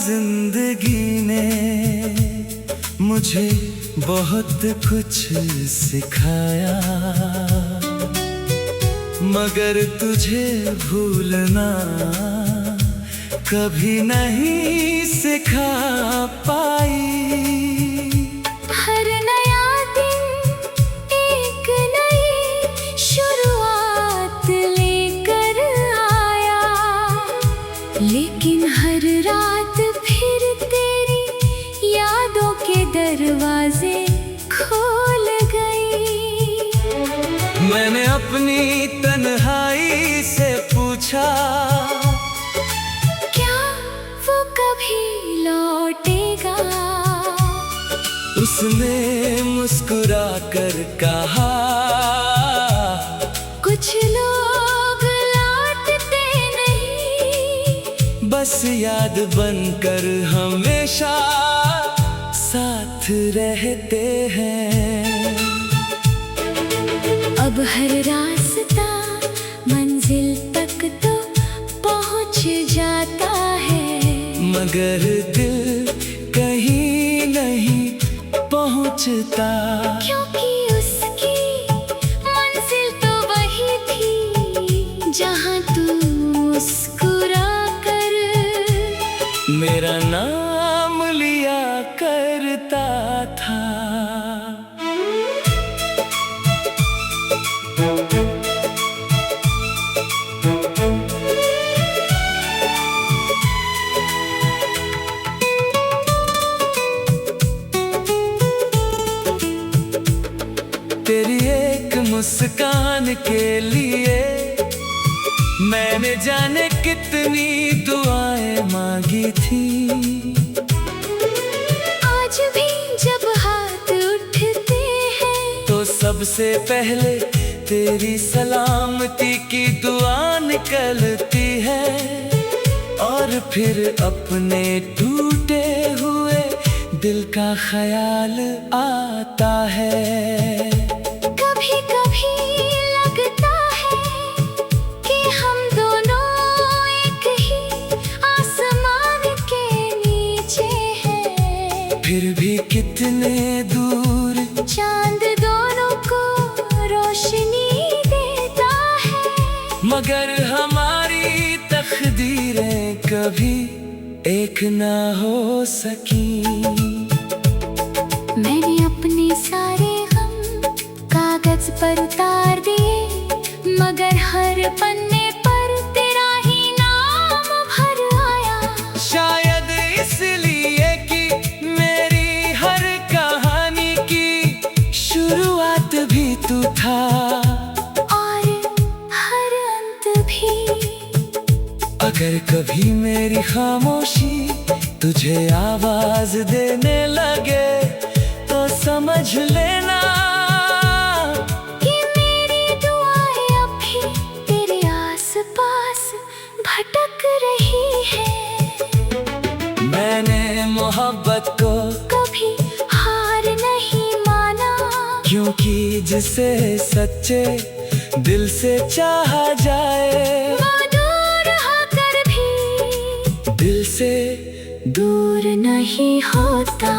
जिंदगी ने मुझे बहुत कुछ सिखाया, मगर तुझे भूलना कभी नहीं सिखा पाई। हर नया दिन एक नई शुरुआत लेकर आया, लेकिन हर रात फिर तेरी यादों के दरवाजे खोल गई। मैंने अपनी तन्हाई से पूछा, क्या वो कभी लौटेगा? उसने मुस्कुरा कर कहा, कुछ लोग लौटते नहीं, बस याद बनकर हमेशा साथ रहते हैं। अब हर रास्ता मंजिल तक तो पहुंच जाता है, मगर दिल कहीं नहीं पहुंचता। क्योंकि उसकी मंजिल तो वही थी जहां तू मुस्कुरा कर मेरा नाम लिया करता था। तेरी एक मुस्कान के लिए मैंने जाने कितनी दुआएं मांगी थी। आज भी जब हाथ उठते हैं तो सबसे पहले तेरी सलामती की दुआ निकलती है, और फिर अपने टूटे हुए दिल का ख्याल आता है। कभी कभी लगता है कि हम दोनों एक ही आसमान के नीचे हैं, फिर भी कितने दूर चांद दोनों को रोशनी देता है, मगर हमारी तकदीरें कभी एक ना हो सकी। मैंने अपने सारे गम कागज पर उतार दिए, मगर हर पन्ने पर तेरा ही नाम भर आया। शायद इसलिए कि मेरी हर कहानी की शुरुआत भी तू था, और हर अंत भी। अगर कभी मेरी खामोशी तुझे आवाज देने लगे तो समझ लेना कि मेरी दुआएं अब भी तेरे आसपास भटक रही है। मैंने मोहब्बत को कभी हार नहीं माना, क्योंकि जिसे सच्चे दिल से चाहा जाए वो दूर होकर भी दिल से दूर नहीं होता।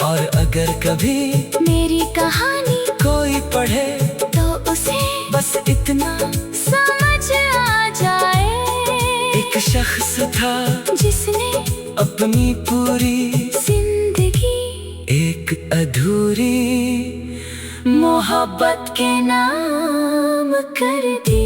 और अगर कभी मेरी कहानी कोई पढ़े तो उसे बस इतना समझ आ जाए, एक शख्स था जिसने अपनी पूरी जिंदगी एक अधूरी मोहब्बत के नाम कर दी।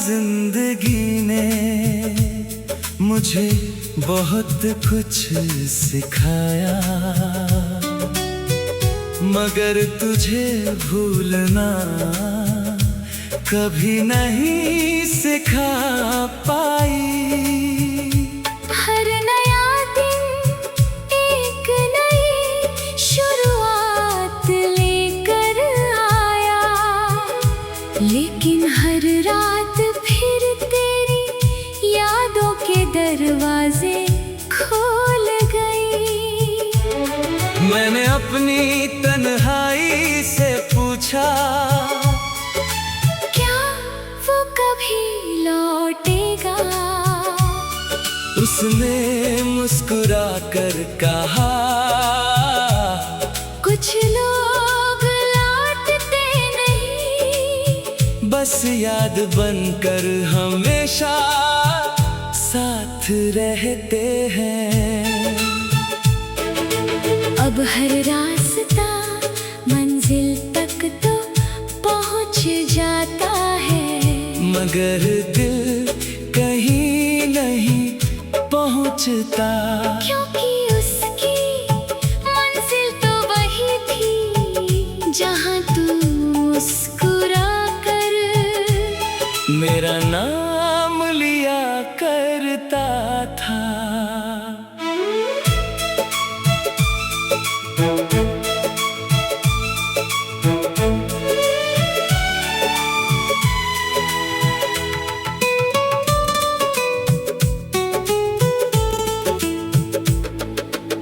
जिंदगी ने मुझे बहुत कुछ सिखाया, मगर तुझे भूलना कभी नहीं सिखा पाई। हर नया दिन एक नई शुरुआत लेकर आया, लेकिन हर रात फिर तेरी यादों के दरवाजे खोल गई। मैंने अपनी तन्हाई से पूछा, क्या वो कभी लौटेगा? उसने मुस्कुरा कर कहा, कुछ लोग लौटते नहीं, बस याद बनकर हमेशा साथ रहते हैं। अब हर रास्ता मंजिल तक तो पहुंच जाता है, मगर दिल कहीं नहीं पहुंचता, क्योंकि उसकी मंजिल तो वही थी जहां तू मुस्कुरा कर मेरा नाम लिया करता था।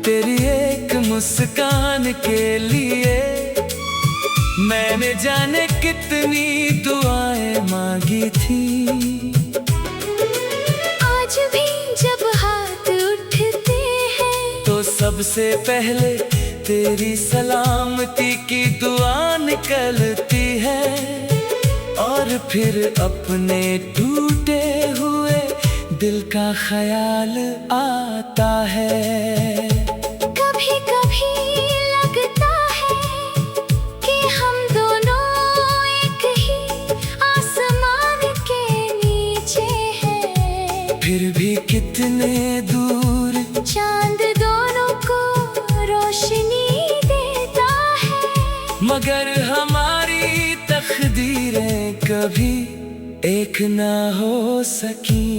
तेरी एक मुस्कान के लिए मैंने जाने कितनी दुआएं मांगी थी। आज भी जब हाथ उठते हैं तो सबसे पहले तेरी सलामती की दुआ निकलती है, और फिर अपने टूटे हुए दिल का ख्याल आता है। कभी कभी लगता है कि हम दोनों एक ही आसमान के नीचे हैं, फिर भी कितने दूर चांद दोनों को रोशनी देता है, मगर हमारी तकदीरें कभी एक ना हो सकी।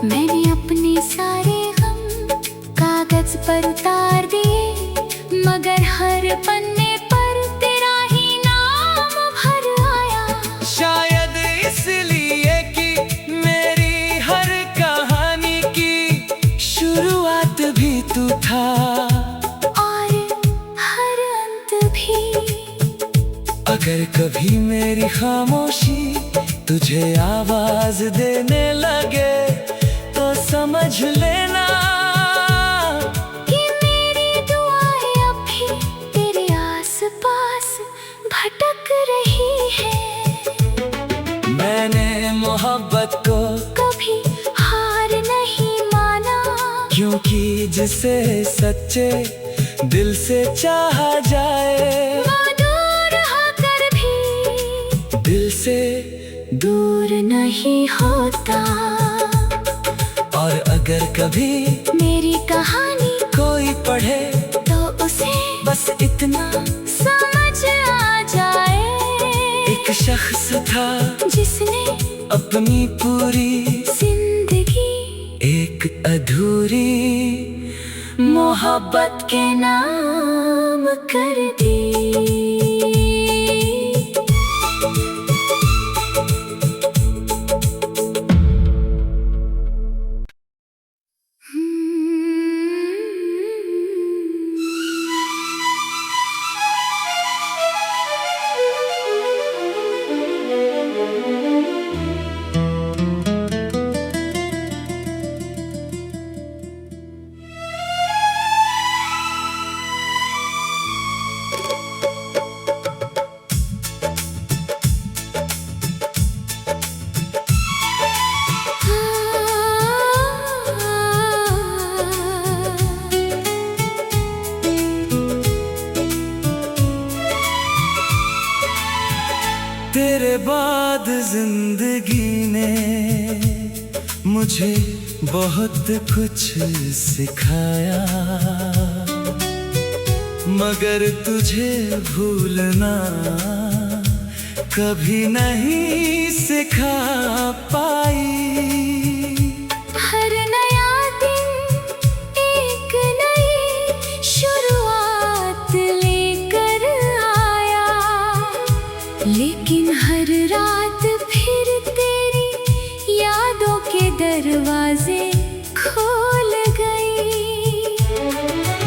मैंने अपने सारे गम कागज पर उतार दिए, मगर हर पन्ने पर तेरा ही नाम भर आया। शायद इसलिए कि मेरी हर कहानी की शुरुआत भी तू था, और हर अंत भी। अगर कभी मेरी खामोशी तुझे आवाज देने लगे तो समझ लेना कि मेरी दुआएं अब भी तेरे आसपास भटक रही है। मैंने मोहब्बत को कभी हार नहीं माना, क्योंकि जिसे सच्चे दिल से चाहा जाए वो दूर होकर भी दिल से दूर नहीं होता। और अगर कभी मेरी कहानी कोई पढ़े तो उसे बस इतना समझ आ जाए, एक शख्स था जिसने अपनी पूरी जिंदगी एक अधूरी मोहब्बत के नाम कर दी। जिंदगी ने मुझे बहुत कुछ सिखाया, मगर तुझे भूलना कभी नहीं सिखा पाई। हर नया दिन एक नई शुरुआत लेकर आया, लेकिन हर रात फिर तेरी यादों के दरवाजे खोल गई।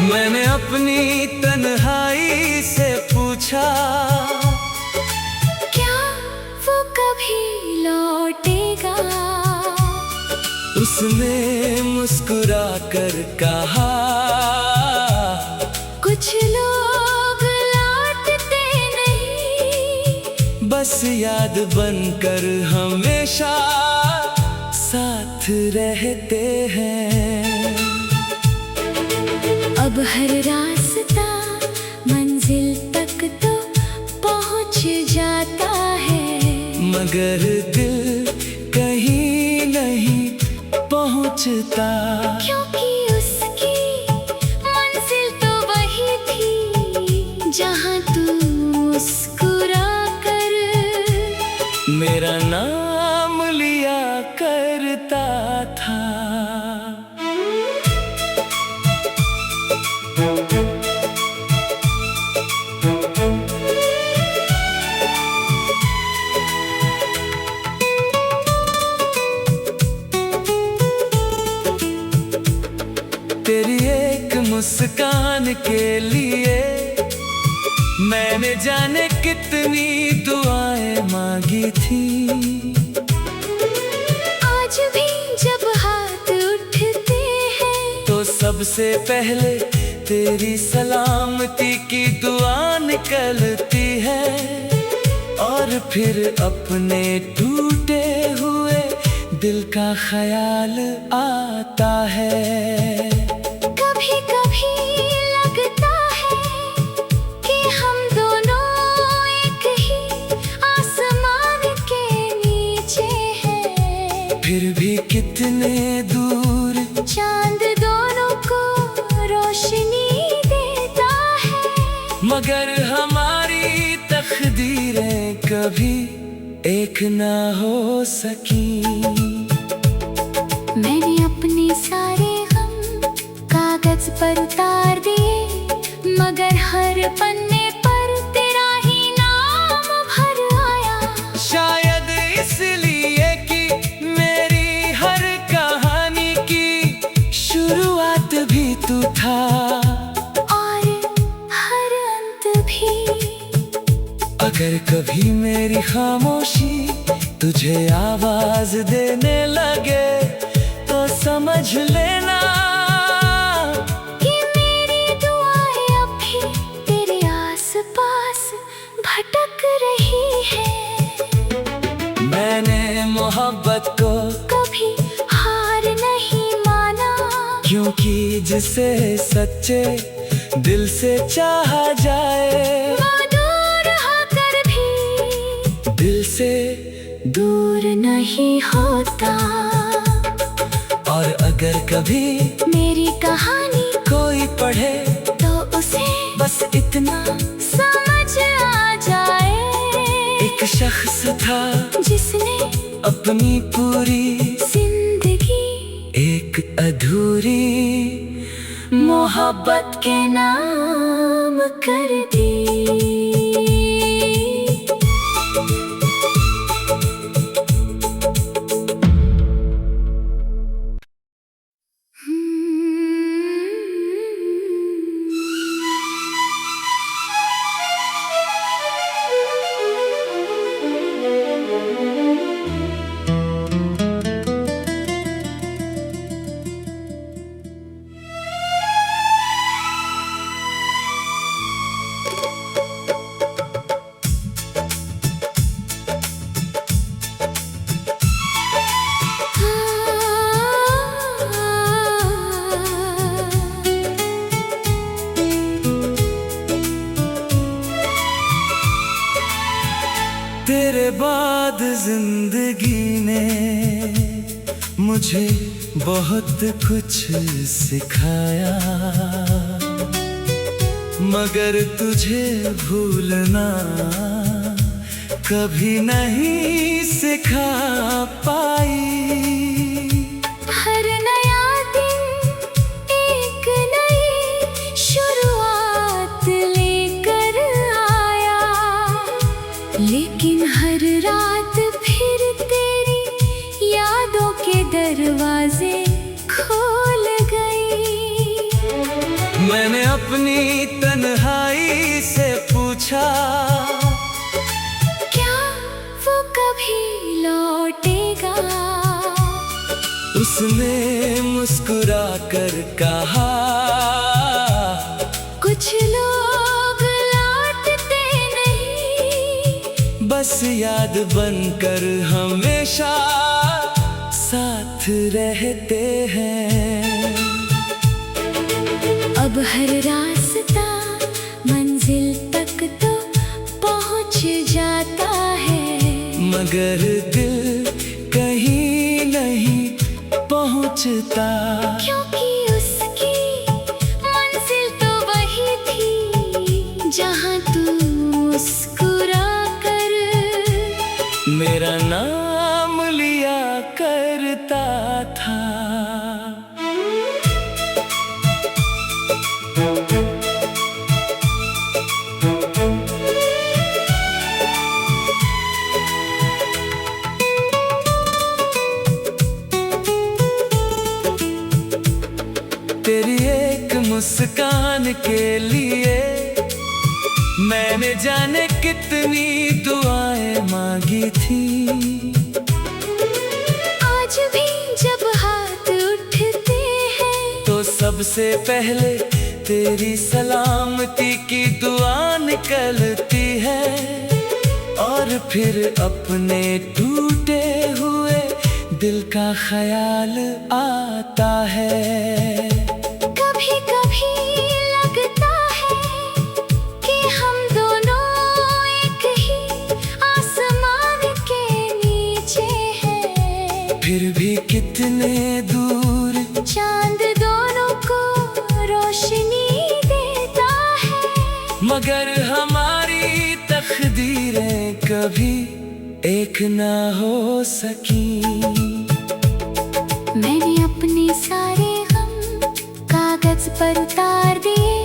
मैंने अपनी तन्हाई से पूछा, क्या वो कभी लौटेगा? उसने मुस्कुरा कर कहा, कुछ लोग लौटते नहीं, बस याद बनकर हमेशा साथ रहते हैं। अब हर रास्ता मंजिल तक तो पहुंच जाता है, मगर दिल कहीं नहीं पहुंचता, क्योंकि उसकी मंजिल तो वही थी जहां तू मुस्कुरा कर मेरा नाम लिया करता था। तेरी एक मुस्कान के लिए मैंने जाने कितनी दुआएं मांगी थी। आज भी जब हाथ उठते हैं तो सबसे पहले तेरी सलामती की दुआ निकलती है, और फिर अपने टूटे हुए दिल का ख्याल आता है। कभी कभी लगता है कि हम दोनों एक ही आसमान के नीचे हैं, फिर भी कितने दूर चांद दोनों को रोशनी देता है, मगर हमारी तकदीरें कभी एक ना हो सकी। मैंने अपने सारे गम कागज पर उतार दिए, मगर हर पन्ने पर तेरा ही नाम भर आया। शायद इसलिए कि मेरी हर कहानी की शुरुआत भी तू था, और हर अंत भी। अगर कभी मेरी खामोशी तुझे आवाज देने लगे तो समझ लेना कि मेरी दुआएं अब भी तेरे आसपास भटक रही है। मैंने मोहब्बत को कभी हार नहीं माना, क्योंकि जिसे सच्चे दिल से चाहा जाए वो दूर होकर भी दिल से दूर नहीं होता। और अगर कभी मेरी कहानी कोई पढ़े तो उसे बस इतना समझ आ जाए, एक शख्स था जिसने अपनी पूरी जिंदगी एक अधूरी मोहब्बत के नाम कर दी। जिंदगी ने मुझे बहुत कुछ सिखाया, मगर तुझे भूलना कभी नहीं सिखा पाई। हर नया दिन एक नई शुरुआत लेकर आया, लेकिन हर रात फिर तेरी यादों के दरवाजे खोल गई। मैंने अपनी तन्हाई से पूछा, क्या वो कभी लौटेगा? उसने मुस्कुरा कर कहा, कुछ लोग लौटते नहीं, बस याद बनकर हमेशा साथ रहते हैं। अब हर रास्ता मंजिल तक तो पहुंच जाता है, मगर दिल कहीं नहीं पहुंचता, क्योंकि उसकी मंजिल तो वही थी जहां तू मुस्कुरा कर मेरा नाम लिया करता था। तेरी एक मुस्कान के लिए मैंने जाने कितनी दुआएं मांगी थी। आज भी जब हाथ उठते हैं तो सबसे पहले तेरी सलामती की दुआ निकलती है, और फिर अपने टूटे हुए दिल का ख्याल आता है। कभी कभी लगता है कि हम दोनों एक ही आसमान के नीचे हैं, फिर भी कितने दूर चांद दोनों को रोशनी देता है, मगर हमारी तकदीरें कभी एक ना हो सकी। मैंने अपने सारे गम कागज पर उतार दिए,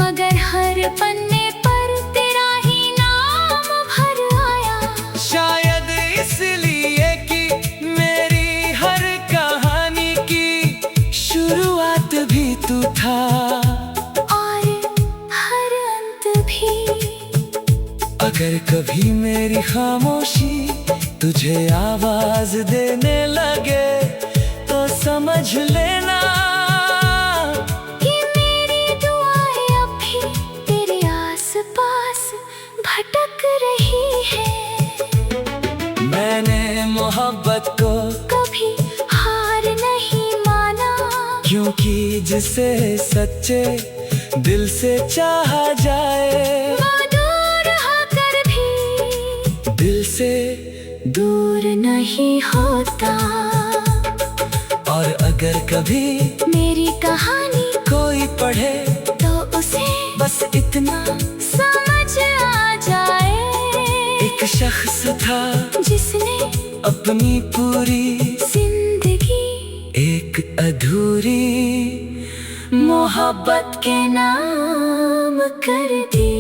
मगर हर पन्ने पर तेरा ही नाम भर आया। शायद इसलिए कि मेरी हर कहानी की शुरुआत भी तू था, और हर अंत भी। अगर कभी मेरी खामोशी तुझे आवाज देने लगे तो समझ लेना कि मेरी दुआएं अब भी तेरे आसपास भटक रही है। मैंने मोहब्बत को कभी हार नहीं माना, क्योंकि जिसे सच्चे दिल से चाहा जाए वो दूर होकर भी दिल से दूर नहीं होता। और अगर कभी मेरी कहानी कोई पढ़े तो उसे बस इतना समझ आ जाए, एक शख्स था जिसने अपनी पूरी जिंदगी एक अधूरी मोहब्बत के नाम कर दी।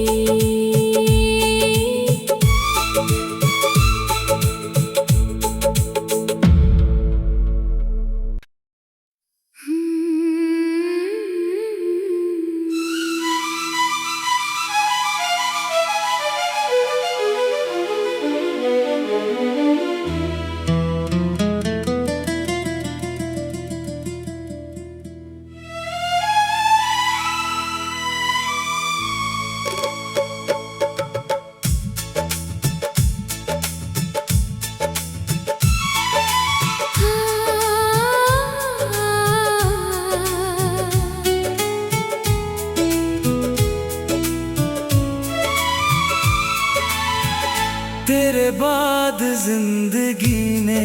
तेरे बाद जिंदगी ने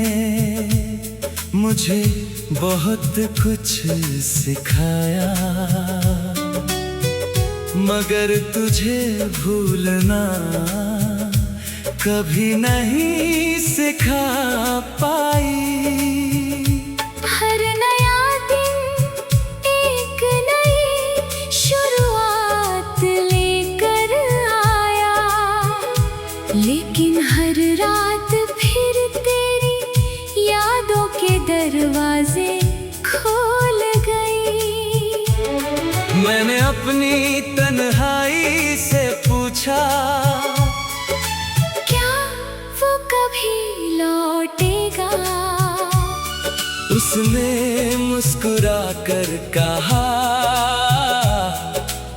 मुझे बहुत कुछ सिखाया, मगर तुझे भूलना कभी नहीं सिखा पाई। हर नया दिन एक नई शुरुआत लेकर आया, लेकिन हर रात फिर तेरी यादों के दरवाजे खोल गई। मैंने अपनी तन्हाई से पूछा, क्या वो कभी लौटेगा? उसने मुस्कुरा कर कहा,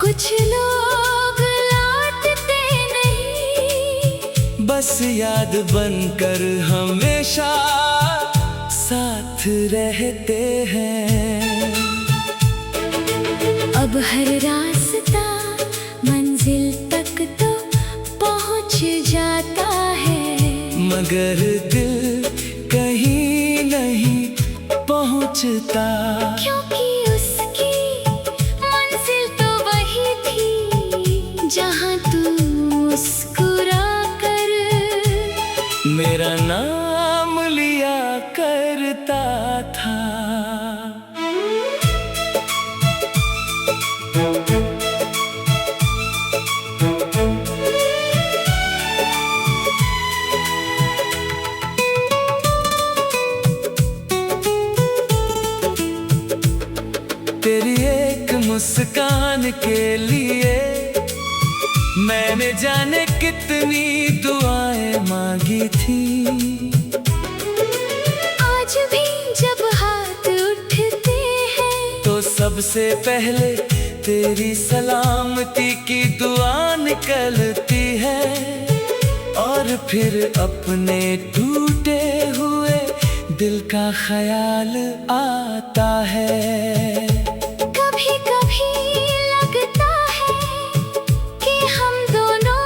कुछ लोग लौटते नहीं, बस याद बनकर हमेशा साथ रहते हैं। अब हर रास्ता मंजिल तक तो पहुंच जाता है, मगर दिल कहीं नहीं पहुंचता। क्योंकि उसकी मंजिल तो वही थी जहां तू मुस्कुरा कर मेरा नाम लिया करता था। तेरी एक मुस्कान के लिए मैंने जाने कितनी दुआएं मांगी थी। आज भी जब हाथ उठते हैं तो सबसे पहले तेरी सलामती की दुआ निकलती है, और फिर अपने टूटे हुए दिल का ख्याल आता है। कभी कभी लगता है कि हम दोनों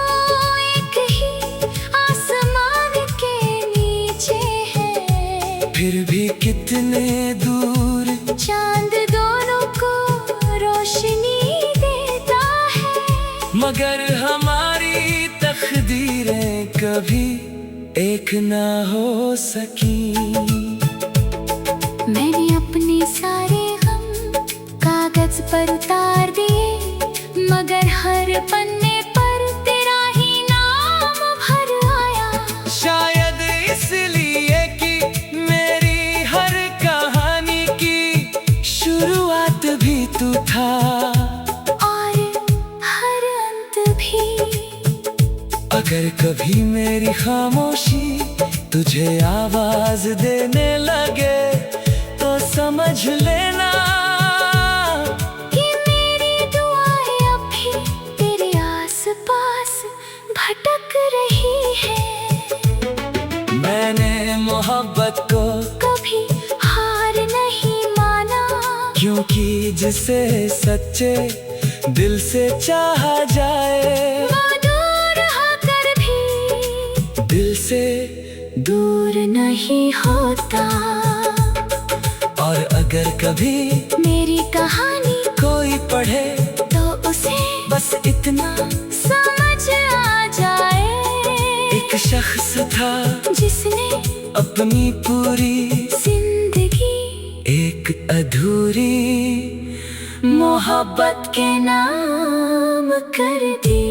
एक ही आसमान के नीचे हैं, फिर भी कितने दूर चांद दोनों को रोशनी देता है, मगर हमारी तकदीरें कभी एक ना हो सकी। मैंने अपने सारे गम कागज पर उतार दिए, मगर हर पन्ने पर तेरा ही नाम भर आया। शायद इसलिए कि मेरी हर कहानी की शुरुआत भी तू था, और हर अंत भी। अगर कभी मेरी खामोशी तुझे आवाज देने लगे तो समझ लेना कि मेरी दुआएं अब भी तेरे आसपास भटक रही है। मैंने मोहब्बत को कभी हार नहीं माना, क्योंकि जिसे सच्चे दिल से चाहा जाए वो दूर होकर भी दिल से दूर नहीं होता। और अगर कभी मेरी कहानी कोई पढ़े तो उसे बस इतना समझ आ जाए, एक शख्स था जिसने अपनी पूरी जिंदगी एक अधूरी मोहब्बत के नाम कर दी।